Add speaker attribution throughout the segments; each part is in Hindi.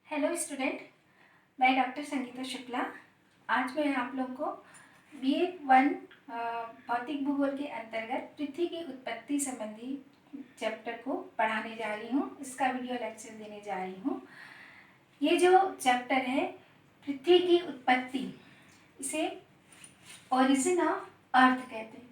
Speaker 1: हेलो स्टूडेंट, मैं डॉक्टर संगीता शुक्ला। आज मैं आप लोग को BA 1 भौतिक भूगोल के अंतर्गत पृथ्वी की उत्पत्ति संबंधी चैप्टर को पढ़ाने जा रही हूँ। इसका वीडियो लेक्चर देने जा रही हूँ। ये जो चैप्टर है पृथ्वी की उत्पत्ति, इसे ओरिजिन ऑफ अर्थ कहते हैं।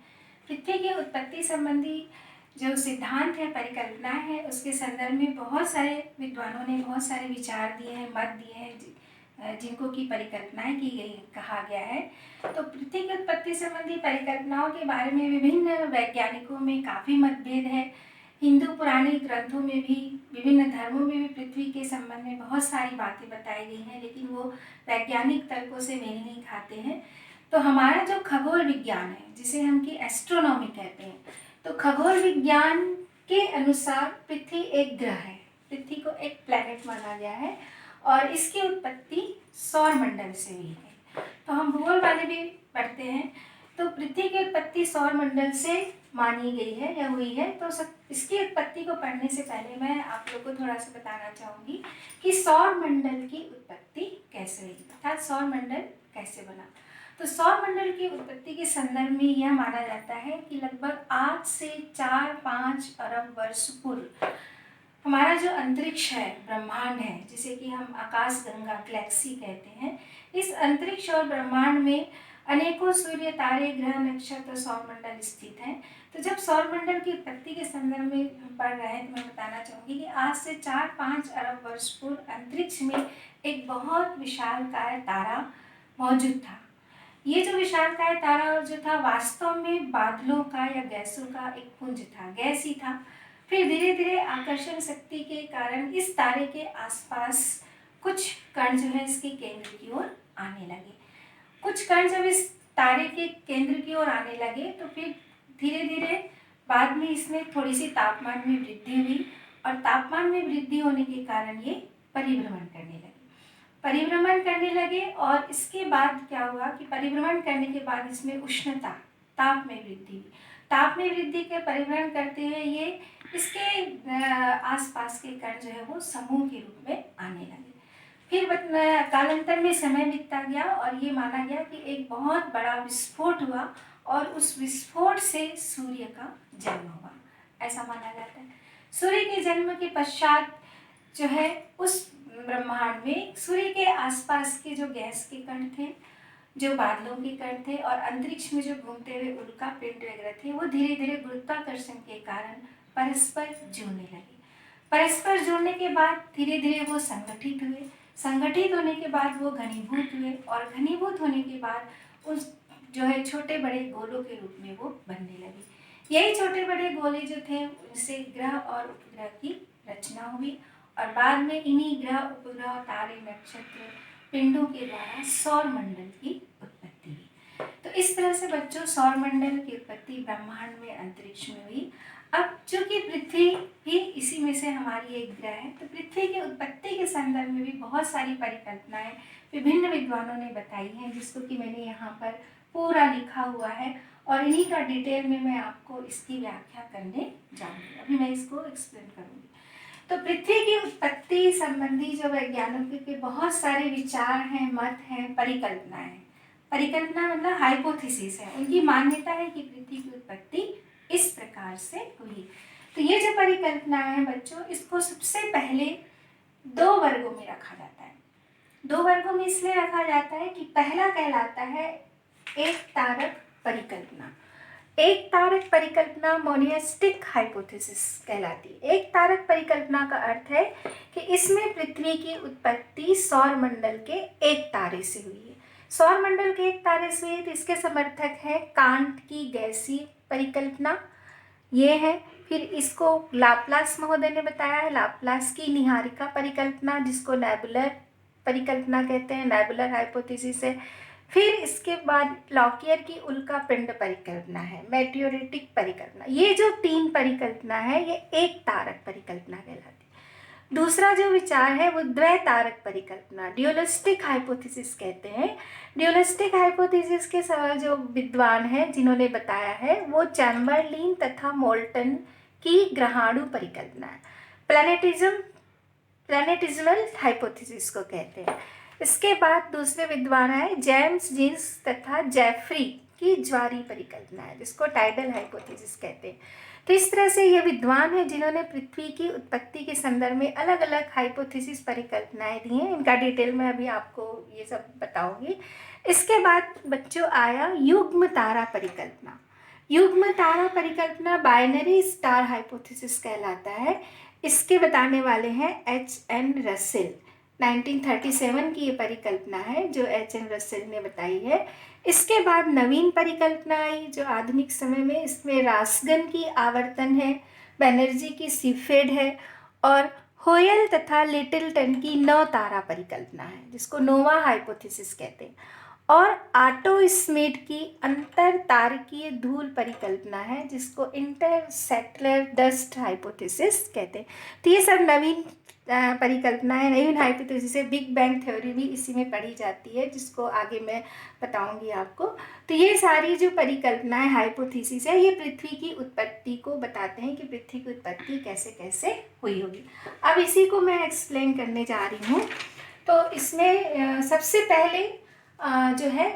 Speaker 1: पृथ्वी की उत्पत्ति संबंधी जो सिद्धांत है, परिकल्पना है, उसके संदर्भ में बहुत सारे विद्वानों ने बहुत सारे विचार दिए हैं, मत दिए हैं, जिनको की परिकल्पनाएं की गई कहा गया है। तो पृथ्वी की उत्पत्ति संबंधी परिकल्पनाओं के बारे में विभिन्न वैज्ञानिकों में काफ़ी मतभेद है। हिंदू पुराणिक ग्रंथों में भी, विभिन्न धर्मों में भी पृथ्वी के संबंध में बहुत सारी बातें बताई गई हैं, लेकिन वो वैज्ञानिक तर्कों से मेल नहीं खाते हैं। तो हमारा जो खगोल विज्ञान है, जिसे हम की एस्ट्रोनॉमी कहते हैं, तो खगोल विज्ञान के अनुसार पृथ्वी एक ग्रह है, पृथ्वी को एक प्लैनेट माना गया है और इसकी उत्पत्ति सौर मंडल से हुई है। तो हम भूगोल वाले भी पढ़ते हैं, तो पृथ्वी की उत्पत्ति सौर मंडल से मानी गई है या हुई है। तो इसकी उत्पत्ति को पढ़ने से पहले मैं आप लोग को थोड़ा सा बताना चाहूँगी कि सौर मंडल की उत्पत्ति कैसे हुई, अर्थात सौर मंडल कैसे बना। तो सौर मंडल की उत्पत्ति के संदर्भ में यह माना जाता है कि लगभग आज से 4-5 अरब वर्ष पूर्व हमारा जो अंतरिक्ष है, ब्रह्मांड है, जिसे कि हम आकाश गंगा गैलेक्सी कहते हैं, इस अंतरिक्ष और ब्रह्मांड में अनेकों सूर्य, तारे, ग्रह, नक्षत्र, सौर मंडल स्थित हैं। तो जब सौर मंडल की उत्पत्ति के संदर्भ में हम पढ़ रहे हैं, तो मैं बताना चाहूँगी कि आज से 4-5 अरब वर्ष पूर्व अंतरिक्ष में एक बहुत विशालकाय तारा मौजूद था। ये जो विशालकाय तारा जो था, वास्तव में बादलों का या गैसों का एक पुंज था, गैस ही था। फिर धीरे धीरे आकर्षण शक्ति के कारण इस तारे के आसपास कुछ कण जो है इसके केंद्र की ओर आने लगे। कुछ कण जब इस तारे के केंद्र की ओर आने लगे, तो फिर धीरे धीरे बाद में इसमें थोड़ी सी तापमान में वृद्धि हुई और तापमान में वृद्धि होने के कारण ये परिभ्रमण करने लगे। और इसके बाद क्या हुआ कि परिभ्रमण करने के बाद इसमें उष्णता, ताप में वृद्धि हुई। ताप में वृद्धि के परिभ्रमण करते हुए ये इसके आसपास के कण जो है वो समूह के रूप में आने लगे। फिर कालांतर में समय बीतता गया और ये माना गया कि एक बहुत बड़ा विस्फोट हुआ और उस विस्फोट से सूर्य का जन्म हुआ, ऐसा माना जाता है। सूर्य के जन्म के पश्चात जो है उस ब्रह्मांड में सूर्य के आसपास के जो गैस के कण थे, जो बादलों के कण थे और अंतरिक्ष में जो घूमते हुए उल्का पिंड वगैरह थे, वो धीरे धीरे गुरुत्वाकर्षण के कारण परस्पर जुड़ने लगे। परस्पर जुड़ने के बाद धीरे धीरे वो संगठित हुए। संगठित होने के बाद वो घनीभूत हुए और घनीभूत होने के बाद उस जो है छोटे बड़े गोलों के रूप में वो बनने लगे। यही छोटे बड़े गोले जो थे, उनसे ग्रह और उपग्रह की रचना हुई और बाद में इन्हीं ग्रह, उपग्रह, तारे, नक्षत्र, पिंडों के द्वारा सौर मंडल की उत्पत्ति हुई। तो इस तरह से बच्चों सौर मंडल की उत्पत्ति ब्रह्मांड में, अंतरिक्ष में हुई। अब चूंकि पृथ्वी भी इसी में से हमारी एक ग्रह है, तो पृथ्वी की उत्पत्ति के संदर्भ में भी बहुत सारी परिकल्पनाएं विभिन्न विद्वानों ने बताई हैं, जिसको कि मैंने यहाँ पर पूरा लिखा हुआ है और इन्हीं का डिटेल में मैं आपको इसकी व्याख्या करने जाऊँगी। अभी मैं इसको एक्सप्लेन करूँगी। तो पृथ्वी की उत्पत्ति संबंधी जो वैज्ञानिकों के बहुत सारे विचार हैं, मत हैं, परिकल्पना है। परिकल्पना मतलब हाइपोथेसिस है, उनकी मान्यता है कि पृथ्वी की उत्पत्ति इस प्रकार से हुई। तो ये जो परिकल्पना है बच्चों, इसको सबसे पहले 2 वर्गों में रखा जाता है। 2 वर्गों में इसलिए रखा जाता है कि पहला कहलाता है एक तारक परिकल्पना। एक तारक परिकल्पना मोनिस्टिक हाइपोथेसिस कहलाती है। एक तारक परिकल्पना का अर्थ है कि इसमें पृथ्वी की उत्पत्ति सौर मंडल के एक तारे से हुई है। सौर मंडल के एक तारे से हुई, तो इसके समर्थक है कांट की गैसीय परिकल्पना, ये है। फिर इसको लाप्लास महोदय ने बताया है, लाप्लास की निहारिका परिकल्पना, जिसको नेबुलर परिकल्पना कहते हैं, नेबुलर हाइपोथेसिस है। फिर इसके बाद लॉकियर की उल्का पिंड परिकल्पना है, मेटियोरिटिक परिकल्पना। ये जो 3 परिकल्पना है, ये एक तारक परिकल्पना कहलाती है। दूसरा जो विचार है वो द्वैतारक परिकल्पना, ड्यूलिस्टिक हाइपोथेसिस कहते हैं। ड्यूलिस्टिक हाइपोथेसिस के जो विद्वान हैं जिन्होंने बताया है, वो चैम्बरलिन तथा मोल्टन की ग्रहाणु परिकल्पना है। प्लैनेटिज्म प्लैनेटिज्मल हाइपोथेसिस को कहते हैं। इसके बाद दूसरे विद्वान आए जेम्स जीन्स तथा जेफरी की ज्वारीय परिकल्पना है, जिसको टाइडल हाइपोथेसिस कहते हैं। तो इस तरह से ये विद्वान हैं जिन्होंने पृथ्वी की उत्पत्ति के संदर्भ में अलग अलग हाइपोथेसिस परिकल्पनाएं दी हैं। इनका डिटेल में अभी आपको ये सब बताऊंगी। इसके बाद बच्चों आया युग्म तारा परिकल्पना। युग्म तारा परिकल्पना बाइनरी स्टार हाइपोथेसिस कहलाता है। इसके बताने वाले हैं H.N. रसेल। 1937 की ये परिकल्पना है जो H.N. रसेल ने बताई है। इसके बाद नवीन परिकल्पना आई जो आधुनिक समय में, इसमें रासगन की आवर्तन है, बैनर्जी की सीफेड है और होयल तथा लिटिलटन की नौ तारा परिकल्पना है, जिसको नोवा हाइपोथेसिस कहते हैं। और आटो स्मिथ की अंतर तारकीय धूल परिकल्पना है, जिसको इंटरस्टेलर डस्ट हाइपोथेसिस कहते हैं। तो ये सब नवीन परिकल्पना है, नवीन हाइपोथेसिस है। बिग बैंग थ्योरी भी इसी में पढ़ी जाती है, जिसको आगे मैं बताऊंगी आपको। तो ये सारी जो परिकल्पनाएं हाइपोथेसिस है, ये पृथ्वी की उत्पत्ति को बताते हैं कि पृथ्वी की उत्पत्ति कैसे कैसे हुई होगी। अब इसी को मैं एक्सप्लेन करने जा रही हूँ। तो इसमें सबसे पहले जो है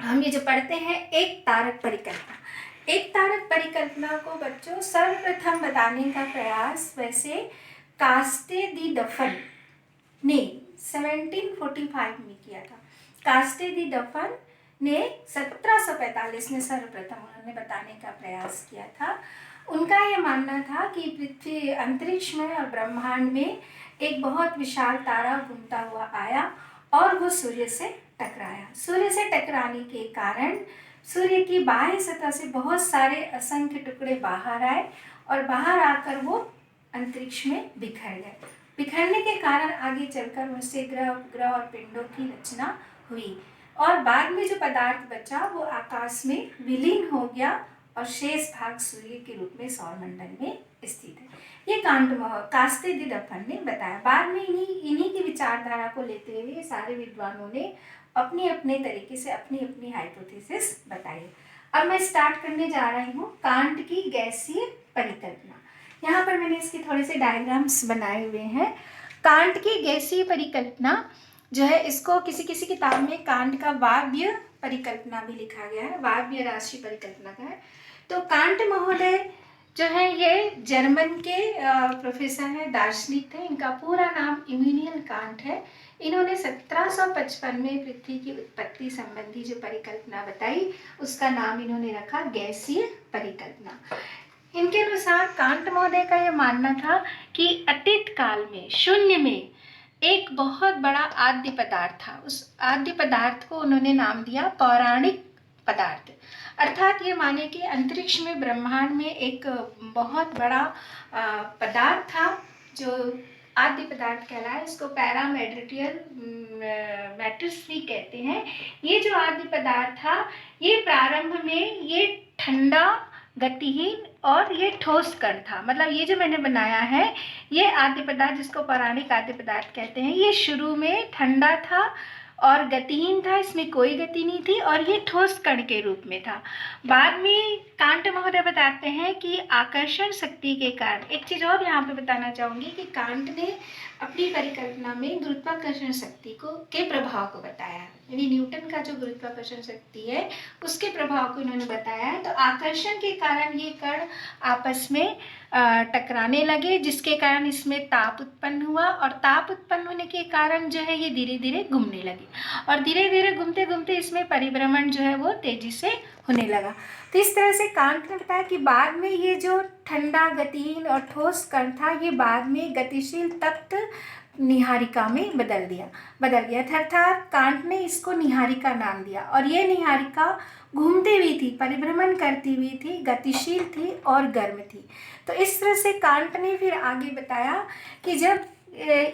Speaker 1: हम ये जो पढ़ते हैं एक तारक परिकल्पना। एक तारक परिकल्पना को बच्चों सर्वप्रथम बताने का प्रयास वैसे कास्टे दी डफन ने 1745 में किया था। कास्टे दी डफन ने 1745 में सर्वप्रथम उन्होंने बताने का प्रयास किया था। उनका ये मानना था कि पृथ्वी अंतरिक्ष में और ब्रह्मांड में एक बहुत विशाल तारा घूमता हुआ आया और वो सूर्य से टकराया। सूर्य से टकराने के कारण सूर्य की बाह्य सतह से बहुत सारे असंख्य टुकड़े बाहर आए और बाहर आकर वो अंतरिक्ष में बिखर गए। बिखरने के कारण आगे चलकर उनसे ग्रह उपग्रह और पिंडों की रचना हुई और बाद में जो पदार्थ बचा वो आकाश में विलीन हो गया और शेष भाग सूर्य के रूप में सौरमंडल में स्थित है। ये कास्टे दी डफन ने बताया। बाद में इन्हीं की विचारधारा को लेते हुए सारे विद्वानों ने अपने अपने तरीके से अपनी अपनी हाइपोथेसिस बताई। अब मैं स्टार्ट करने जा रही हूँ कांट की गैसीय परिकल्पना। यहाँ पर मैंने इसके थोड़े से डायग्राम्स बनाए हुए हैं। कांट की गैसीय परिकल्पना जो है, इसको किसी किसी किताब में कांट का वाव्य परिकल्पना भी लिखा गया है, वाव्य राशि परिकल्पना का है। तो कांट महोदय जो है ये जर्मन के प्रोफेसर हैं, दार्शनिक थे। इनका पूरा नाम इमैनुएल कांट है। इन्होंने 1755 में पृथ्वी की उत्पत्ति संबंधी जो परिकल्पना बताई उसका नाम इन्होंने रखा गैसीय परिकल्पना। इनके अनुसार कांट महोदय का यह मानना था कि अतीत काल में शून्य में एक बहुत बड़ा आद्य पदार्थ था। उस आद्य पदार्थ को उन्होंने नाम दिया पौराणिक पदार्थ। अर्थात ये माने कि अंतरिक्ष में ब्रह्मांड में एक बहुत बड़ा पदार्थ था जो आद्य पदार्थ कहलाया। इसको पैरामेट्रियल मैट्रिक्स भी कहते हैं। ये जो आद्य पदार्थ था ये प्रारंभ में ये ठंडा, गतिहीन और ये ठोस कण था। मतलब ये जो मैंने बनाया है ये आद्य पदार्थ, जिसको पौराणिक आद्य पदार्थ कहते हैं, ये शुरू में ठंडा था और गतिहीन था, इसमें कोई गति नहीं थी और ये ठोस कण के रूप में था। बाद में कांट महोदय बताते हैं कि आकर्षण शक्ति के कारण, एक चीज़ और यहाँ पे बताना चाहूँगी कि कांट ने अपनी परिकल्पना में गुरुत्वाकर्षण शक्ति के प्रभाव को बताया। यानी न्यूटन का जो गुरुत्वाकर्षण शक्ति है उसके प्रभाव को इन्होंने बताया है। तो आकर्षण के कारण ये कण आपस में टकराने लगे, जिसके कारण इसमें ताप उत्पन्न हुआ और ताप उत्पन्न होने के कारण जो है ये धीरे धीरे घूमने लगे और धीरे धीरे घूमते घूमते इसमें परिभ्रमण जो है वो तेजी से होने लगा। तो इस तरह से कांट ने बताया कि बाद में ये जो ठंडा, गतिहीन और ठोस कण था ये बाद में गतिशील तप्त निहारिका में बदल गया। अर्थात कांट ने इसको निहारिका नाम दिया और ये निहारिका घूमती हुई थी, परिभ्रमण करती हुई थी, गतिशील थी और गर्म थी। तो इस तरह से कांट ने फिर आगे बताया कि जब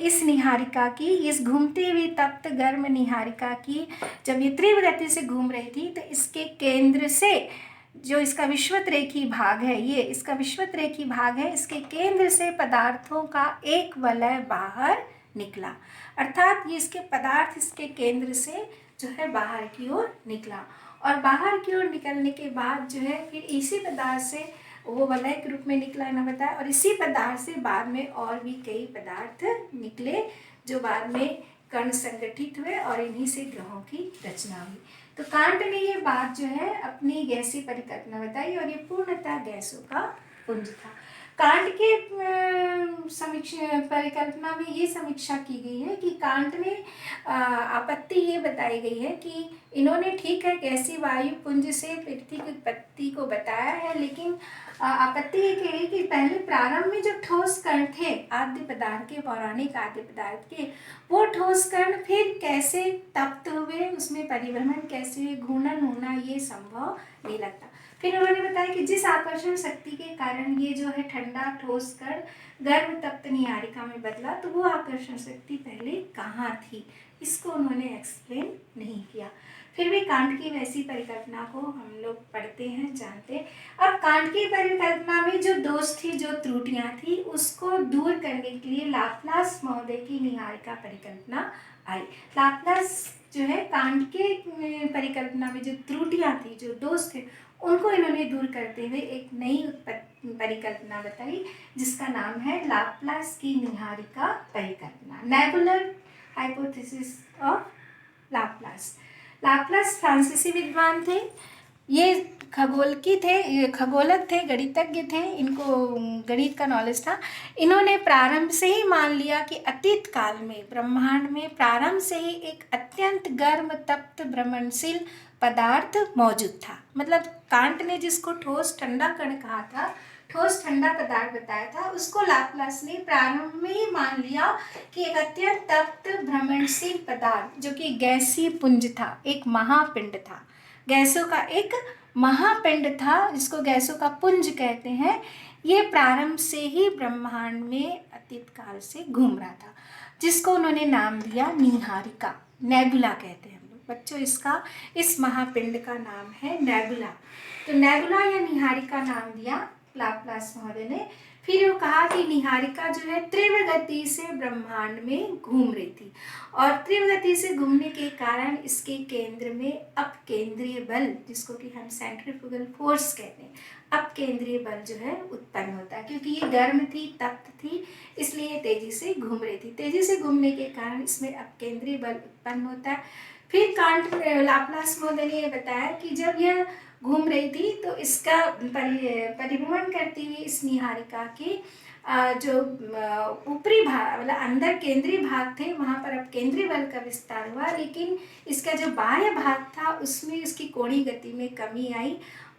Speaker 1: इस निहारिका की, इस घूमती हुई तप्त गर्म निहारिका की जब ये तीव्र गति से घूम रही थी तो इसके केंद्र से जो इसका विषुवतरेखी भाग है, ये इसका विषुवतरेखी भाग है, इसके केंद्र से पदार्थों का एक वलय बाहर निकला। अर्थात ये इसके पदार्थ इसके केंद्र से जो है बाहर की ओर निकला और बाहर की ओर निकलने के बाद जो है फिर इसी पदार्थ से वो वलय के रूप में निकला न बताया। और इसी पदार्थ से बाद में और भी कई पदार्थ निकले जो बाद में कण संगठित हुए और इन्हीं से ग्रहों की रचना हुई। तो कांट ने ये बात जो है अपनी गैसीय परिकल्पना बताई और ये पूर्णतः गैसों का पुंज था। कांट के समीक्षा परिकल्पना में ये समीक्षा की गई है कि कांट में आपत्ति ये बताई गई है कि इन्होंने ठीक है गैसीय वायु पुंज से पृथ्वी की उत्पत्ति को बताया है, लेकिन आपत्ति ये कह रही कि पहले प्रारंभ में जो ठोस कण थे आद्य पदार्थ के, पौराणिक आद्य पदार्थ के, वो ठोस कण फिर कैसे तप्त हुए, उसमें परिभ्रमण कैसे हुए, घूर्णन होना ये संभव नहीं लगता। फिर उन्होंने बताया कि जिस आकर्षण शक्ति के कारण ये जो है ठंडा ठोस कण गर्म तप्त नीहारिका में बदला, तो वो आकर्षण शक्ति पहले कहाँ थी, इसको उन्होंने एक्सप्लेन नहीं किया। फिर भी कांट की वैसी परिकल्पना को हम लोग पढ़ते हैं, जानते हैं। अब कांट की परिकल्पना में जो दोष थी, जो त्रुटियां थी, उसको दूर करने के लिए लाप्लास महोदय की नीहारिका परिकल्पना आई। लाप्लास जो है कांट के परिकल्पना में जो त्रुटियां थी, जो दोष थे, उनको इन्होंने दूर करते हुए एक नई परिकल्पना बताई जिसका नाम है लाप्लास की नीहारिका परिकल्पना, nebular hypothesis of Laplace. Laplace फ्रांसीसी विद्वान थे, ये खगोलक थे, गणितज्ञ थे, इनको गणित का नॉलेज था। इन्होंने प्रारंभ से ही मान लिया कि अतीत काल में ब्रह्मांड में प्रारंभ से ही एक अत्यंत गर्म तप्त भ्रमणशील पदार्थ मौजूद था। मतलब कांट ने जिसको ठोस ठंडा कण कहा था, ठोस ठंडा पदार्थ बताया था, उसको लाप्लास ने प्रारंभ में ही मान लिया कि एक अत्यंत तप्त भ्रमणशील पदार्थ जो कि गैसीय पुंज था, एक महापिंड था, गैसों का एक महापिंड था जिसको गैसों का पुंज कहते हैं। ये प्रारंभ से ही ब्रह्मांड में अतीत काल से घूम रहा था, जिसको उन्होंने नाम दिया नीहारिका, नेबुला कहते हैं हम लोग बच्चों। इसका इस महापिंड का नाम है नेबुला। तो नेबुला या नीहारिका नाम दिया लाप्लास महोदय ने। फिर वो कहा कि नीहारिका जो है तीव्र गति से ब्रह्मांड में घूम रही थी और तीव्र गति से घूमने के कारण इसके केंद्र में अपकेंद्रीय बल, जिसको कि हम सेंट्रीफ्यूगल फोर्स कहते हैं, अपकेंद्रीय बल जो है उत्पन्न होता है। क्योंकि ये गर्म थी, तप्त थी, इसलिए तेजी से घूम रही थी। तेजी से घूमने के कारण इसमें अपकेंद्रीय बल उत्पन्न होता है। फिर कांट लाप्लास महोदय ने ये बताया कि जब यह घूम रही थी तो इसका परिभ्रमण करती हुई इस नीहारिका के जो ऊपरी भाग, मतलब अंदर केंद्रीय भाग थे, वहाँ पर अब केंद्रीय बल का विस्तार हुआ, लेकिन इसका जो बाह्य भाग था उसमें इसकी कोणीय गति में कमी आई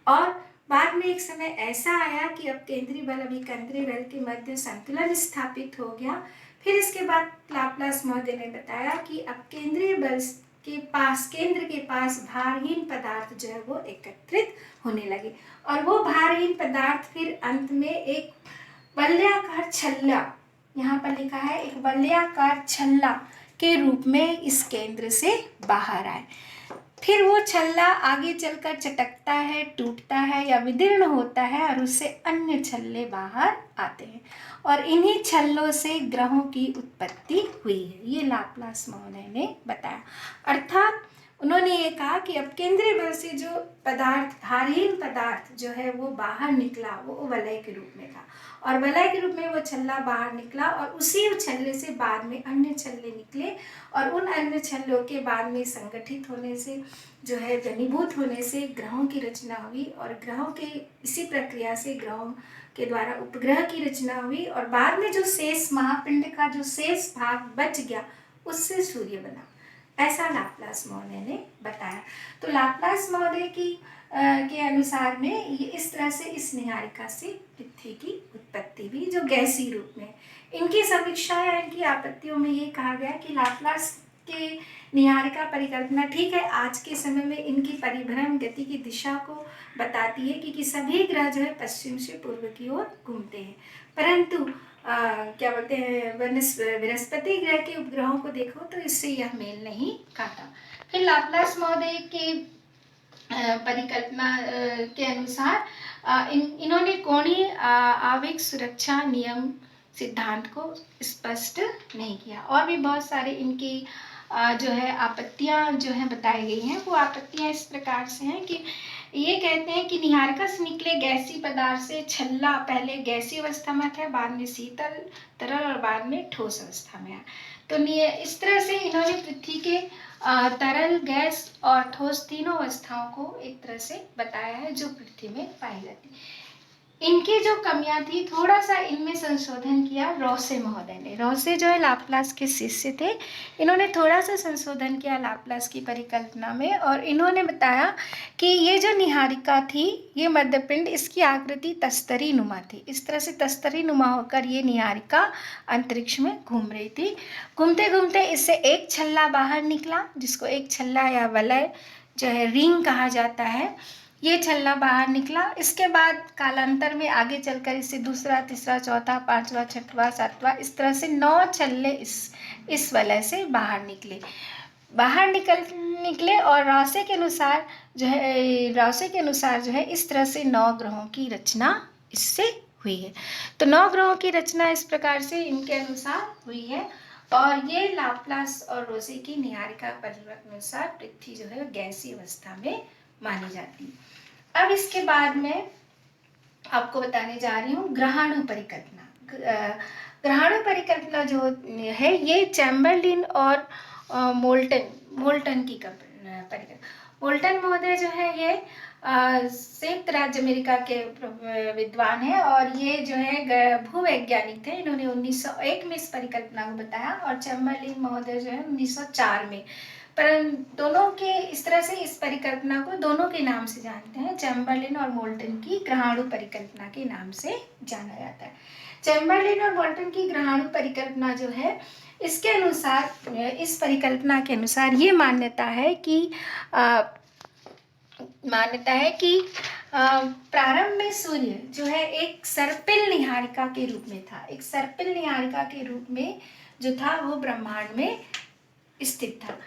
Speaker 1: और बाद में एक समय ऐसा आया कि अब केंद्रीय बल अभी केंद्रीय बल के मध्य संतुलन स्थापित हो गया। फिर इसके बाद लाप्लास महोदय ने बताया कि अब केंद्रीय बल के पास, केंद्र के पास भारहीन पदार्थ जो है वो एकत्रित होने लगे और वो भारहीन पदार्थ फिर अंत में एक वलयाकार छल्ला, यहाँ पर लिखा है एक वलयाकार छल्ला के रूप में इस केंद्र से बाहर आए। फिर वो छल्ला आगे चलकर चटकता है, टूटता है या विदीर्ण होता है और उससे अन्य छल्ले बाहर आते हैं और इन्हीं छल्लों से ग्रहों की उत्पत्ति हुई है, ये लाप्लास महोदय ने बताया। अर्थात उन्होंने ये कहा कि अब केंद्रीय बल से जो पदार्थ, भारहीन पदार्थ जो है वो बाहर निकला, वो वलय के रूप में था और वलय के रूप में वो छल्ला बाहर निकला और उसी छल्ले से बाद में अन्य छल्ले निकले और उन अन्य छल्लों के बाद में संगठित होने से, जो है घनीभूत होने से ग्रहों की रचना हुई और ग्रहों के इसी प्रक्रिया से ग्रहों के द्वारा उपग्रह की रचना हुई और बाद में जो शेष महापिंड का जो शेष भाग बच गया उससे सूर्य बना, ऐसा लाप्लास महोदय ने बताया। तो लाप्लास महोदय की के अनुसार में ये इस तरह से इस नीहारिका से पृथ्वी की उत्पत्ति हुई जो गैसीय रूप में। इनकी समीक्षा या इनकी आपत्तियों में ये कहा गया कि लाप्लास के नीहारिका परिकल्पना ठीक है, आज के समय में इनकी परिभ्रमण गति की दिशा को बताती है क्योंकि सभी ग्रह जो है पश्चिम से पूर्व की ओर घूमते हैं, परंतु क्या बोलते हैं बृहस्पति ग्रह के उपग्रहों को देखो तो इससे यह मेल नहीं खाता। फिर लाप्लास महोदय के परिकल्पना के अनुसार इन्होंने कोणीय आवेग सुरक्षा नियम सिद्धांत को स्पष्ट नहीं किया और भी बहुत सारे इनकी जो है आपत्तियां जो है बताई गई हैं। वो आपत्तियां इस प्रकार से हैं कि ये कहते हैं कि निहारिका से निकले गैसीय पदार्थ से छल्ला पहले गैसीय अवस्था में था, बाद में शीतल तरल और बाद में ठोस अवस्था में आया। तो इस तरह से इन्होंने पृथ्वी के तरल, गैस और ठोस तीनों अवस्थाओं को एक तरह से बताया है जो पृथ्वी में पाई जाती है। इनकी जो कमियां थी, थोड़ा सा इनमें संशोधन किया रोसे महोदय ने। रोसे जो है लाप्लास के शिष्य थे। इन्होंने थोड़ा सा संशोधन किया लाप्लास की परिकल्पना में, और इन्होंने बताया कि ये जो निहारिका थी, ये मध्यपिंड, इसकी आकृति तस्तरी नुमा थी। इस तरह से तस्तरी नुमा होकर ये निहारिका अंतरिक्ष में घूम रही थी। घूमते घूमते इससे एक छल्ला बाहर निकला, जिसको एक छल्ला या वलय जो है रिंग कहा जाता है। ये छल्ला बाहर निकला। इसके बाद कालांतर में आगे चलकर इससे दूसरा, तीसरा, चौथा, पांचवा, छठवां, सातवां, इस तरह से 9 छल्ले इस वलय से बाहर निकले और रॉसे के अनुसार जो है इस तरह से 9 ग्रहों की रचना इससे हुई है। तो 9 ग्रहों की रचना इस प्रकार से इनके अनुसार हुई है, और ये लाप्लास और रोसे की निहारिका परिवर्तन अनुसार पृथ्वी जो है गैसीय अवस्था में मानी जाती है। अब इसके बाद में आपको बताने जा रही हूँ ग्रहाणु परिकल्पना। ग्रहाणु परिकल्पना जो है ये चैम्बरलिन और मोल्टन की परिकल्पना। मोल्टन महोदय जो है ये संयुक्त राज्य अमेरिका के विद्वान है, और ये जो है भूवैज्ञानिक थे। इन्होंने 1901 में इस परिकल्पना को बताया, और चैम्बरलिन महोदय जो है 1904 में। पर दोनों के इस तरह से इस परिकल्पना को दोनों के नाम से जानते हैं, चैम्बरलिन और मोल्टन की ग्रहाणु परिकल्पना के नाम से जाना जाता है। चैम्बरलिन और मोल्टन की ग्रहाणु परिकल्पना जो है, इसके अनुसार, इस परिकल्पना के अनुसार ये मान्यता है कि प्रारंभ में सूर्य जो है एक सर्पिल निहारिका के रूप में था। एक सर्पिल निहारिका के रूप में जो था वो ब्रह्मांड में स्थित था,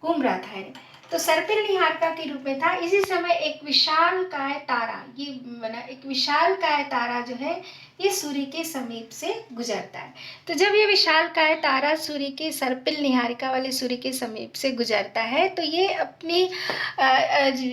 Speaker 1: घूम रहा था। तो सर्पिल निहारिका के रूप में था। इसी समय एक विशालकाय तारा जो है ये सूर्य के समीप से गुजरता है। तो जब ये विशालकाय तारा सूर्य के सर्पिल निहारिका वाले सूर्य के समीप से गुजरता है, तो ये अपनी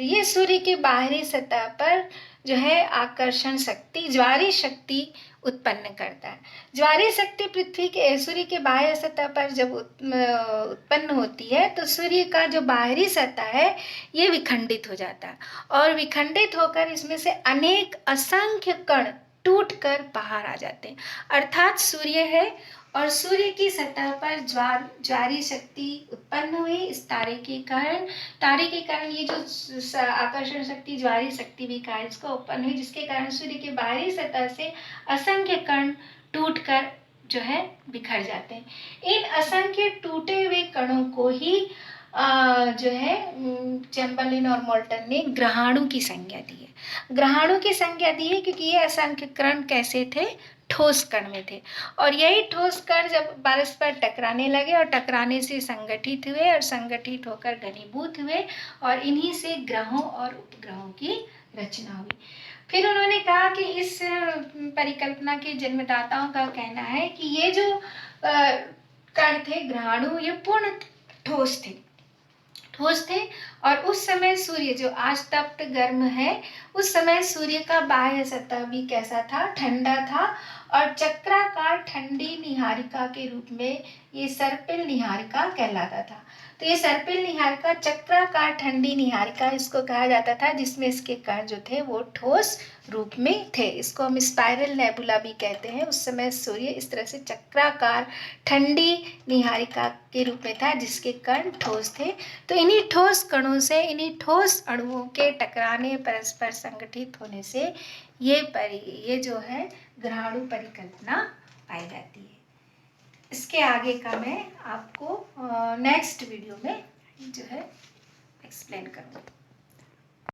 Speaker 1: ये सूर्य के बाहरी सतह पर जो है आकर्षण शक्ति, ज्वारीय शक्ति उत्पन्न करता है। ज्वारीय शक्ति पृथ्वी के सूर्य के बाह्य सतह पर जब उत्पन्न होती है, तो सूर्य का जो बाहरी सतह है ये विखंडित हो जाता है, और विखंडित होकर इसमें से अनेक असंख्य कण टूटकर बाहर आ जाते हैं। अर्थात सूर्य है और सूर्य की सतह पर ज्वारीय शक्ति उत्पन्न हुई इस तारे के कारण ये जो आकर्षण शक्ति, ज्वारीय शक्ति भी कहा, इसको उत्पन्न हुई, जिसके कारण सूर्य के बाहरी सतह से असंख्य कण टूटकर जो है बिखर जाते हैं। इन असंख्य टूटे हुए कणों को ही जो है चैम्बरलिन और मोल्टन ने ग्रहाणु की संज्ञा दी है। ग्रहाणु की संज्ञा दी है क्योंकि ये असंख्य कण कैसे थे, ठोस कण में थे, और यही ठोस कण जब परस्पर टकराने लगे और टकराने से संगठित हुए और संगठित होकर घनीभूत हुए, और इन्हीं से ग्रहों और उपग्रहों की रचना हुई। फिर उन्होंने कहा कि इस परिकल्पना के जन्मदाताओं का कहना है कि ये जो कण थे ग्रहाणु, ये पूर्ण ठोस थे और उस समय सूर्य जो आज तप्त गर्म है, उस समय सूर्य का बाह्य सतह भी कैसा था, ठंडा था, और चक्राकार ठंडी निहारिका के रूप में ये सर्पिल निहारिका कहलाता था। तो ये सर्पिल निहारिका, चक्राकार ठंडी निहारिका इसको कहा जाता था, जिसमें इसके कण जो थे वो ठोस रूप में थे। इसको हम स्पाइरल नेबुला भी कहते हैं। उस समय सूर्य इस तरह से चक्राकार ठंडी निहारिका के रूप में था, जिसके कण ठोस थे। तो इन्हीं ठोस कणों से, इन्हीं ठोस अणुओं के टकराने, परस्पर संगठित होने से ये जो है ग्रहाणु परिकल्पना पाई जाती है। इसके आगे का मैं आपको नेक्स्ट वीडियो में जो है एक्सप्लेन करूँगी।